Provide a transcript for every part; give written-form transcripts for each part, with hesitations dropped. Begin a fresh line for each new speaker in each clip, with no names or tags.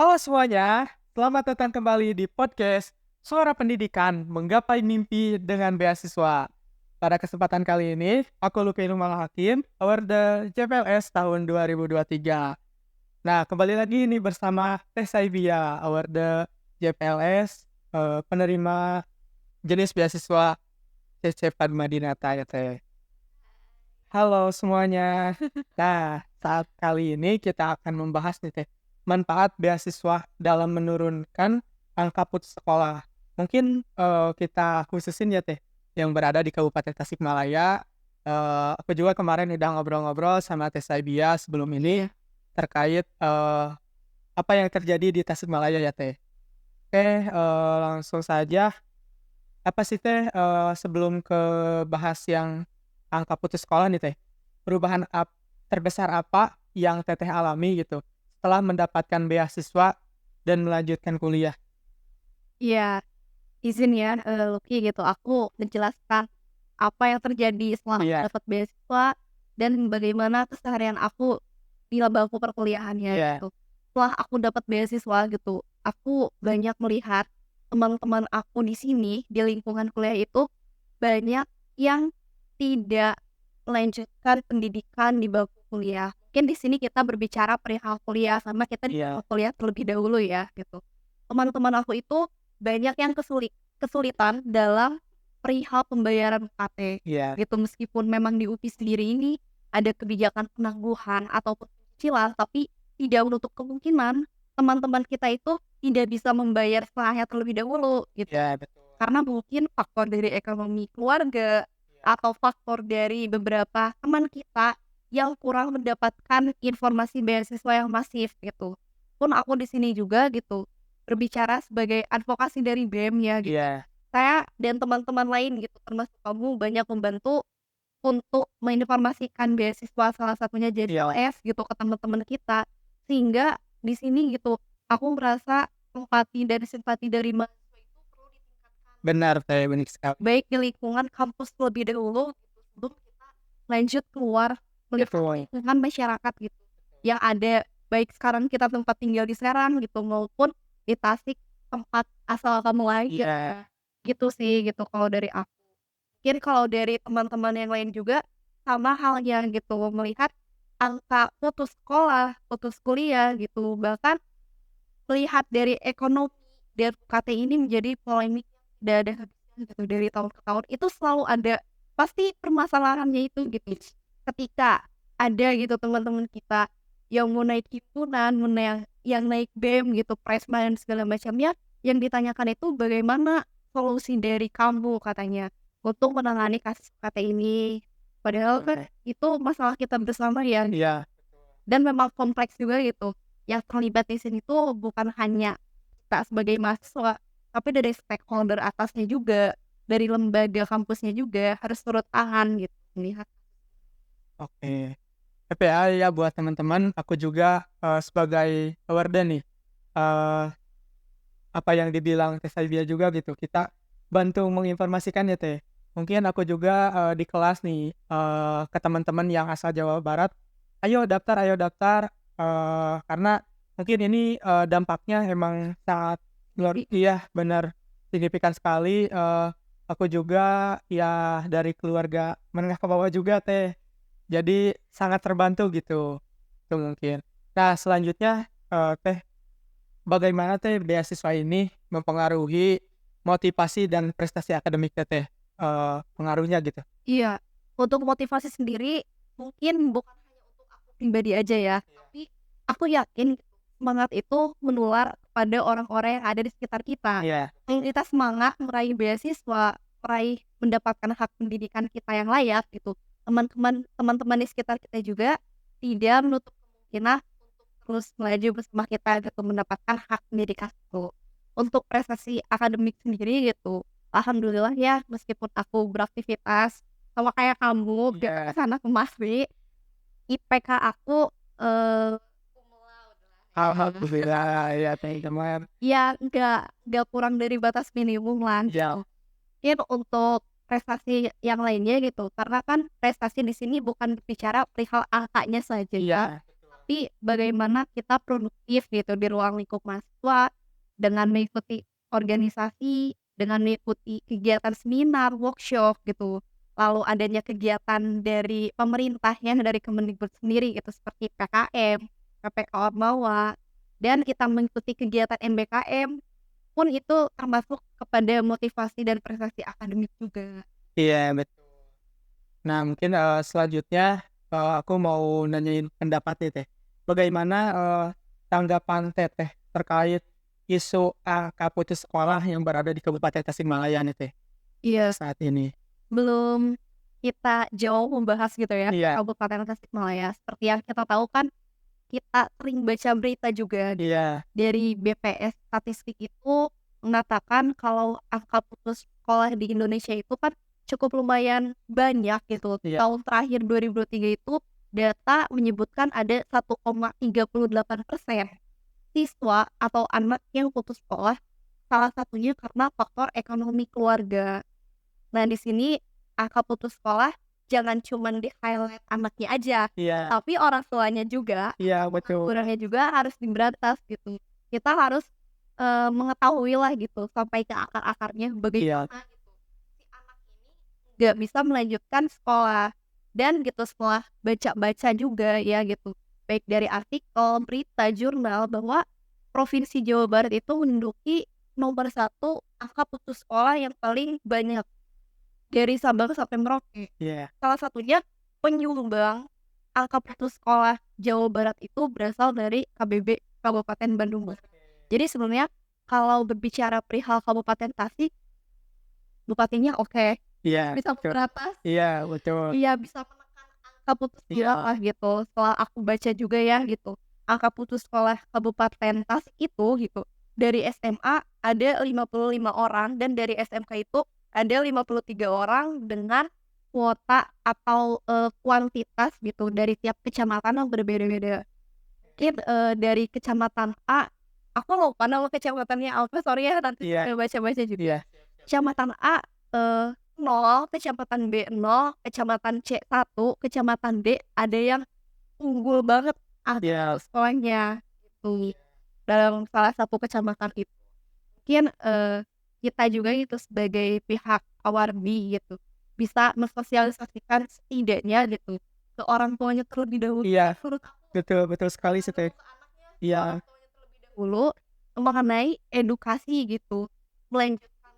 Halo semuanya, selamat datang kembali di podcast Suara Pendidikan Menggapai Mimpi dengan Beasiswa. Pada kesempatan kali ini, aku Luki Numal Hakim, Award JPLS tahun 2023. Nah, kembali lagi nih bersama Teh Saibia, Award JPLS, penerima jenis beasiswa CC Padma Dinata ya Teh. Halo semuanya. Nah, saat kali ini kita akan membahas nih Teh, manfaat beasiswa dalam menurunkan angka putus sekolah. Mungkin kita khususin ya Teh, yang berada di Kabupaten Tasikmalaya. Aku juga kemarin udah ngobrol-ngobrol sama Teh Saibia sebelum ini terkait apa yang terjadi di Tasikmalaya ya Teh. Oke, langsung saja. Apa sih Teh, sebelum ke bahas yang angka putus sekolah nih Teh, perubahan terbesar apa yang Teteh alami gitu, setelah mendapatkan beasiswa dan melanjutkan kuliah?
Iya, izin ya, Lucky gitu, aku menjelaskan apa yang terjadi setelah aku
Iya
dapat beasiswa dan bagaimana keseharian aku di bangku perkuliahannya
iya
gitu. Setelah aku dapat beasiswa gitu, aku banyak melihat teman-teman aku di sini, di lingkungan kuliah itu banyak yang tidak melanjutkan pendidikan di bangku kuliah. Mungkin di sini kita berbicara perihal kuliah, sama kita di
iya
kuliah terlebih dahulu ya gitu. Teman-teman aku itu banyak yang kesulitan dalam perihal pembayaran UKT
iya
gitu. Meskipun memang di UPI sendiri ini ada kebijakan penangguhan ataupun cicilan, tapi tidak menutup kemungkinan teman-teman kita itu tidak bisa membayar setelahnya terlebih dahulu gitu.
iya, betul.
Karena mungkin faktor dari ekonomi keluarga
Iya
atau faktor dari beberapa teman kita yang kurang mendapatkan informasi beasiswa yang masif gitu. Pun aku di sini juga gitu berbicara sebagai advokasi dari BEM ya gitu.
iya
Saya dan teman-teman lain gitu, termasuk kamu banyak membantu untuk menginformasikan beasiswa salah satunya
iya,
JPLS gitu ke teman-teman kita. Sehingga di sini gitu, aku merasa empati dan simpati dari mahasiswa itu perlu ditingkatkan,
benar Teh, benar sekali.
baik di lingkungan kampus terlebih dahulu gitu, sebelum kita lanjut keluar melihat
Betul,
lingkungan masyarakat gitu, yang ada, baik sekarang kita tempat tinggal di Serang gitu, maupun di Tasik tempat asal kamu lagi ya,
iya
gitu sih gitu kalau dari aku. Mungkin kalau dari teman-teman yang lain juga sama halnya gitu, melihat angka putus sekolah, putus kuliah gitu, bahkan melihat dari ekonomi dan UKT ini menjadi polemik yang tidak ada habisnya gitu dari tahun ke tahun, itu selalu ada pasti permasalahannya itu gitu. Ketika ada gitu teman-teman kita yang mau naik himpunan, mau yang naik BEM gitu, Presma dan segala macamnya, yang ditanyakan itu bagaimana solusi dari kamu katanya untuk menangani kasus UKT ini. Padahal kan itu masalah kita bersama ya.
iya
Dan memang kompleks juga gitu, yang terlibat di sini tuh bukan hanya kita sebagai mahasiswa, tapi dari stakeholder atasnya juga, dari lembaga kampusnya juga harus turut tangan gitu melihat.
oke. TPA ya buat teman-teman, aku juga sebagai warda nih, eh apa yang dibilang Teh Saibia juga gitu, kita bantu menginformasikan ya Teh. Mungkin aku juga, di kelas nih, ke teman-teman yang asal Jawa Barat, ayo daftar," karena mungkin ini, dampaknya emang sangat luar iya benar, signifikan sekali, aku juga ya dari keluarga menengah ke bawah juga Teh, jadi sangat terbantu gitu, itu mungkin. Nah selanjutnya, Teh, bagaimana Teh beasiswa ini mempengaruhi motivasi dan prestasi akademik Teteh, pengaruhnya gitu?
Iya, untuk motivasi sendiri mungkin bukan hanya untuk aku pribadi aja ya, tapi aku yakin semangat itu menular kepada orang-orang yang ada di sekitar kita.
Iya
Kita semangat meraih beasiswa, meraih mendapatkan hak pendidikan kita yang layak gitu. Teman-teman di sekitar kita juga tidak menutup kemungkinan untuk terus melaju bersama kita gitu mendapatkan hak pendidikan itu. Untuk prestasi akademik sendiri gitu, alhamdulillah ya meskipun aku beraktivitas sama kayak kamu gitu ke
iya,
sana kemari, IPK aku, cum laude lah ya.
alhamdulillah ya teman-teman.
Ya nggak kurang dari batas minimum lah
Iya
gitu. Mungkin untuk prestasi yang lainnya gitu, karena kan prestasi di sini bukan berbicara perihal angkanya saja,
iya,
tapi bagaimana kita produktif gitu di ruang lingkup mahasiswa dengan mengikuti organisasi, dengan mengikuti kegiatan seminar, workshop gitu. Lalu adanya kegiatan dari pemerintah ya, dari Kemendikbud sendiri gitu seperti PKM, PPK Ormawa, dan kita mengikuti kegiatan MBKM pun itu termasuk kepada motivasi dan prestasi akademik juga.
Iya, betul. Nah, mungkin selanjutnya aku mau nanyain pendapat nih Teh. Bagaimana tanggapan Teteh terkait isu angka putus sekolah yang berada di Kabupaten Tasikmalaya nih Teh
Iya,
saat ini?
sebelum kita jauh membahas gitu ya,
Iya,
Kabupaten Tasikmalaya, seperti yang kita tahu kan kita sering baca berita juga
iya,
dari BPS Statistik itu mengatakan kalau angka putus sekolah di Indonesia itu kan cukup lumayan banyak gitu.
iya,
Tahun terakhir 2023 itu data menyebutkan ada 1,38% siswa atau anak yang putus sekolah, salah satunya karena faktor ekonomi keluarga. Nah, di sini angka putus sekolah jangan cuman di-highlight anaknya aja,
iya,
tapi orang tuanya juga,
iya, betul.
penganggurannya juga harus diberantas gitu. Kita harus, mengetahuilah gitu sampai ke akar-akarnya
Iya,
bagaimana gitu si anak ini nggak bisa melanjutkan sekolah. Dan gitu setelah baca-baca juga ya gitu, baik dari artikel, berita, jurnal bahwa Provinsi Jawa Barat itu menduduki nomor satu angka putus sekolah yang paling banyak dari Sabang sampai Merauke.
iya,
Salah satunya penyumbang angka putus sekolah Jawa Barat itu berasal dari KBB Kabupaten Bandung Barat. Jadi sebenarnya kalau berbicara perihal Kabupaten Tasik, bupatinya oke,
iya,
bisa
betul.
beratas,
Iya, betul.
iya bisa menekan angka putus
Iya,
sekolah gitu. Setelah aku baca juga ya gitu, angka putus sekolah Kabupaten Tasik itu gitu, dari SMA ada 55 orang dan dari SMK itu ada 53 orang dengan kuota atau, kuantitas gitu dari tiap kecamatan yang berbeda-beda. Mungkin, dari kecamatan A, aku lupa nama kecamatannya apa, sorry ya nanti
iya,
sambil baca-baca juga.
iya,
Kecamatan A, 0, kecamatan B 0, kecamatan C 1, kecamatan D ada yang unggul banget angka
iya,
putus sekolahnya gitu, dalam salah satu kecamatan itu. Mungkin, kita juga gitu sebagai pihak Awarbi gitu, bisa mensosialisasikan setidaknya gitu ke orang tuanya terlebih dahulu.
iya,
Menurut aku
betul, betul sekali sih Teh.
ke anaknya, ke orang
Iya,
tuanya terlebih dahulu mengenai edukasi gitu, melanjutkan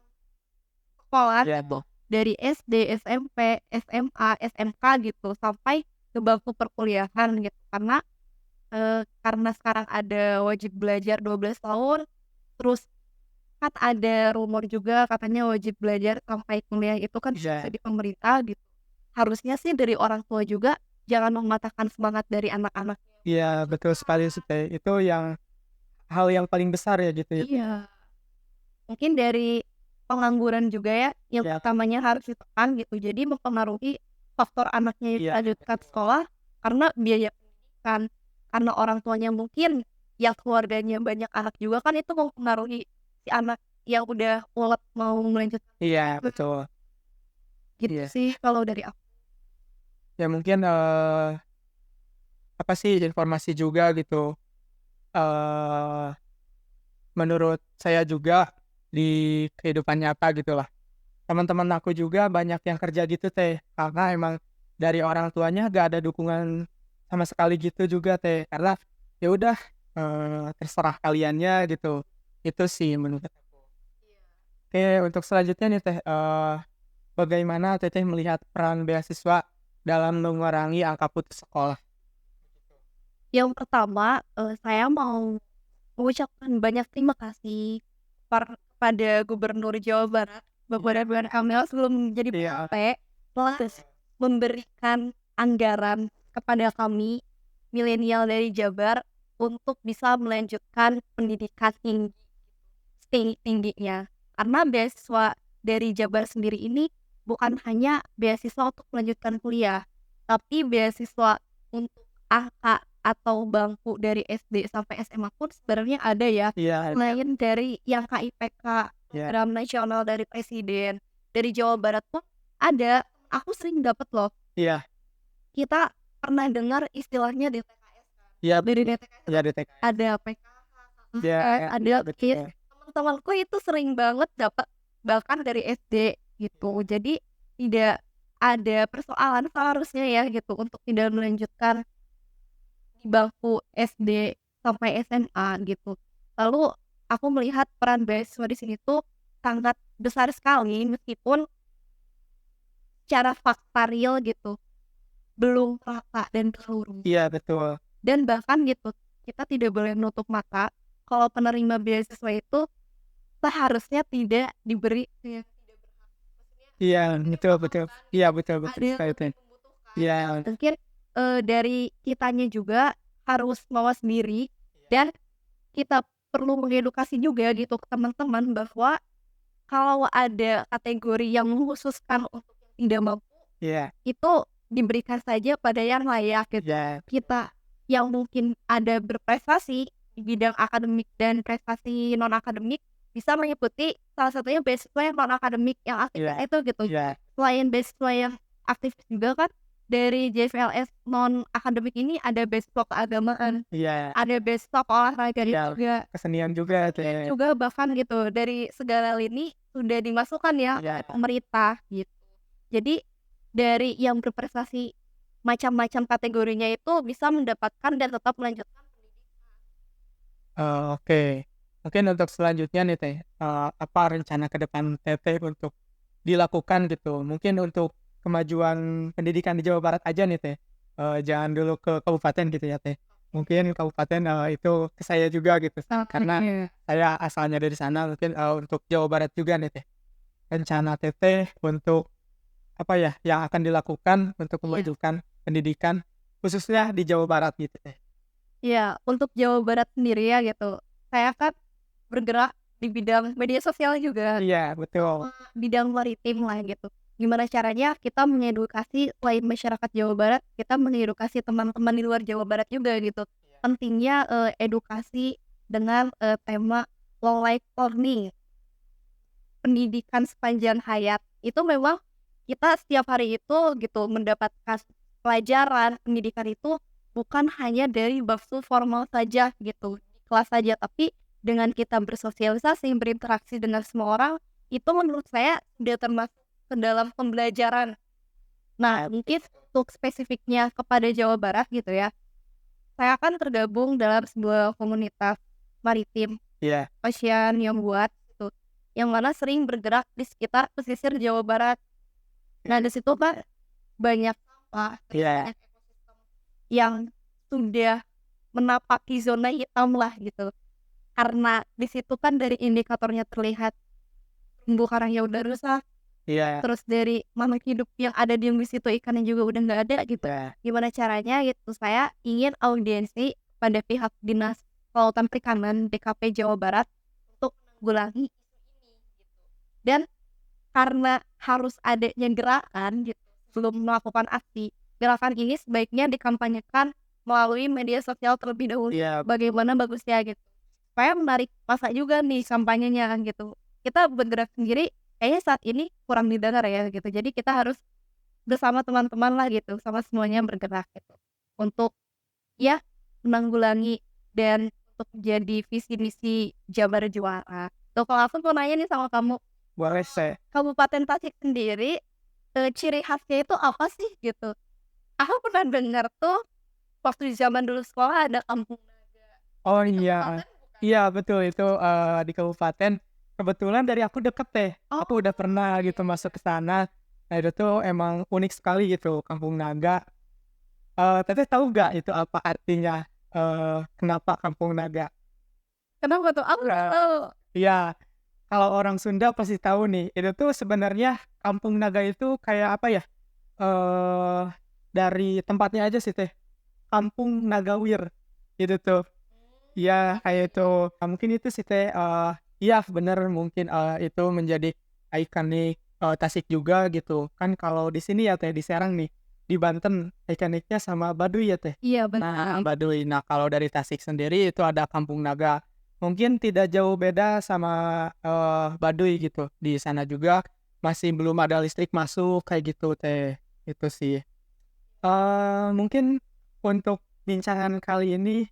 sekolah
iya,
gitu, dari SD, SMP, SMA, SMK gitu, sampai ke bangku perkuliahan gitu. Karena sekarang ada wajib belajar 12 tahun, terus kan ada rumor juga katanya wajib belajar sampai kuliah itu kan
iya,
dari pemerintah gitu. Harusnya sih dari orang tua juga jangan mematahkan semangat dari anak-anaknya.
iya, betul sekali sih Teh. Itu yang hal yang paling besar ya gitu ya.
Iya. Mungkin dari pengangguran juga ya, yang
Iya,
utamanya harus ditekan gitu. Jadi mempengaruhi faktor anaknya
iya,
lanjutkan sekolah karena biaya pendidikan, karena orang tuanya mungkin yang keluarganya banyak anak juga kan itu mempengaruhi si anak yang udah ulet mau melanjutkan
iya, betul.
gitu
Iya.
sih kalau dari aku.
Ya mungkin apa sih informasi juga gitu. eh Menurut saya juga di kehidupan nyata gitulah. Teman-teman aku juga banyak yang kerja gitu Teh, karena emang dari orang tuanya gak ada dukungan sama sekali gitu juga Teh, karena ya udah terserah kaliannya gitu. Itu sih menurut aku. Oke, untuk selanjutnya nih Teh, bagaimana Teteh melihat peran beasiswa dalam mengurangi angka putus sekolah?
Yang pertama, saya mau mengucapkan banyak terima kasih kepada Gubernur Jawa Barat, Bapak Ridwan Kamil sebelum menjadi
Iya,
PLT telah memberikan anggaran kepada kami milenial dari Jabar untuk bisa melanjutkan pendidikan tinggi setinggi-tingginya. Karena beasiswa dari Jabar sendiri ini bukan hanya beasiswa untuk melanjutkan kuliah, tapi beasiswa untuk AK atau bangku dari SD sampai SMA pun sebenarnya ada ya.
iya,
Selain dari yang KIPK,
iya,
program nasional dari presiden, dari Jawa Barat pun ada. Aku sering dapat loh.
iya,
Kita pernah dengar istilahnya DTKS kan.
Iya,
dari DTK
ya DTK.
ada PKH,
Ya,
KKN, ada KIS.
betul.
Teman-temanku itu sering banget dapat bahkan dari SD gitu. Jadi tidak ada persoalan seharusnya ya gitu untuk tidak melanjutkan di bangku SD sampai SMA gitu. Lalu aku melihat peran beasiswa di sini tuh sangat besar sekali meskipun secara fakta real gitu belum rata dan menyeluruh.
Iya, betul.
Dan bahkan gitu, kita tidak boleh menutup mata kalau penerima beasiswa itu seharusnya tidak diberi yang tidak berhak. Maksudnya
Iya, betul, betul.
kan
Iya,
gitu,
betul, betul
ada yang
sekali
lebih
teh.
membutuhkan.
Iya,
Mungkin dari kitanya juga harus mawas diri dan kita perlu mengedukasi juga gitu ke teman-teman bahwa kalau ada kategori yang mengkhususkan untuk yang tidak mampu,
iya,
itu diberikan saja pada yang layak gitu.
iya,
Kita yang mungkin ada berprestasi di bidang akademik dan prestasi non akademik bisa mengikuti salah satunya beasiswa yang non akademik yang aktif
iya,
itu gitu.
iya,
Selain beasiswa yang aktif juga kan dari JVLS non akademik ini ada beasiswa keagamaan,
iya,
ada beasiswa keolahraga
iya,
juga.
kesenian juga teh.
Juga bahkan gitu dari segala lini sudah dimasukkan ya
Iya,
oleh pemerintah gitu. Jadi dari yang berprestasi macam-macam kategorinya itu bisa mendapatkan dan tetap melanjutkan pendidikan.
oke. Mungkin untuk selanjutnya nih teh, apa rencana ke depan teteh untuk dilakukan gitu? Mungkin untuk kemajuan pendidikan di Jawa Barat aja nih teh, jangan dulu ke kabupaten gitu ya teh. Mungkin kabupaten, itu ke saya juga gitu, karena
Oke.
saya asalnya dari sana. Mungkin, untuk Jawa Barat juga nih teh, rencana teteh untuk apa ya, yang akan dilakukan untuk
Iya.
memajukan pendidikan khususnya di Jawa Barat gitu teh.
Iya, untuk Jawa Barat sendiri ya gitu. Saya kan bergerak di bidang media sosial juga,
Iya, betul.
bidang maritim lah gitu. Gimana caranya kita mengedukasi selain masyarakat Jawa Barat, kita mengedukasi teman-teman di luar Jawa Barat juga gitu. Pentingnya edukasi dengan tema long life learning, pendidikan sepanjang hayat. Itu memang kita setiap hari itu gitu mendapatkan pelajaran, pendidikan itu bukan hanya dari bangku formal saja gitu, di kelas saja, tapi dengan kita bersosialisasi, berinteraksi dengan semua orang, itu menurut saya sudah termasuk ke dalam pembelajaran. Nah, mungkin untuk spesifiknya kepada Jawa Barat gitu ya, saya kan tergabung dalam sebuah komunitas maritim,
Iya,
Ocean yang buat gitu, yang mana sering bergerak di sekitar pesisir Jawa Barat. Nah, di situ kan banyak sampah,
iya,
banyak ekosistem yang sudah menapaki zona hitam lah gitu. Karena di situ kan dari indikatornya terlihat terumbu karangnya udah rusak,
iya,
terus dari makhluk hidup yang ada di situ ikannya juga udah nggak ada gitu.
iya,
Gimana caranya gitu, saya ingin audiensi pada pihak Dinas Kelautan Perikanan DKP Jawa Barat untuk menanggulangi isu ini gitu. Dan karena harus adanya gerakan gitu sebelum melakukan aksi, gerakan ini sebaiknya dikampanyekan melalui media sosial terlebih dahulu.
iya,
Bagaimana bagusnya gitu. Supaya menarik massa juga nih kampanyenya kan gitu. Kita bergerak sendiri kayaknya saat ini kurang didengar ya gitu. Jadi kita harus bersama teman-teman lah gitu, sama semuanya bergerak gitu. Untuk ya menanggulangi dan untuk jadi visi misi Jabar Juara. Tuh kalau aku mau nanya nih sama kamu,
boleh saya.
Kabupaten Tasik sendiri, ciri khasnya itu apa sih gitu? Aku pernah dengar tuh waktu di zaman dulu sekolah ada kampung naga.
Oh
Di
iya,
kabupaten bukan?
iya betul itu, di kabupaten. Kebetulan dari aku deket teh,
Oh,
aku udah pernah gitu masuk ke sana. Nah itu tuh emang unik sekali gitu, Kampung Naga. Teteh tahu nggak itu apa artinya, kenapa Kampung Naga?
kenapa tuh? Aku nggak tahu.
Iya, kalau orang Sunda pasti tahu nih, itu tuh sebenarnya Kampung Naga itu kayak apa ya, eee, dari tempatnya aja sih teh, Kampung Nagawir, itu tuh. Iya, kayak itu. Nah, mungkin itu sih Teh, iya bener mungkin, itu menjadi ikonik, Tasik juga gitu. Kan kalau di sini ya Teh, di Serang nih, di Banten ikoniknya sama Baduy ya Teh.
Iya
Nah,
benar.
Baduy. Nah, kalau dari Tasik sendiri itu ada Kampung Naga. Mungkin tidak jauh beda sama, Baduy gitu. Di sana juga masih belum ada listrik masuk kayak gitu Teh, itu sih. Mungkin untuk perbincangan kali ini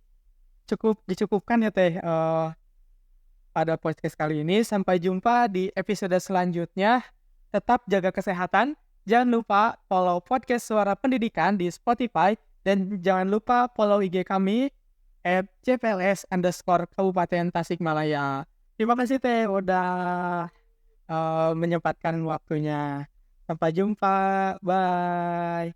cukup dicukupkan ya Teh pada podcast kali ini. Sampai jumpa di episode selanjutnya. Tetap jaga kesehatan. Jangan lupa follow podcast Suara Pendidikan di Spotify. Dan jangan lupa follow IG kami @jpls_Kabupaten Tasikmalaya. Terima kasih Teh udah menyempatkan waktunya. Sampai jumpa. Bye.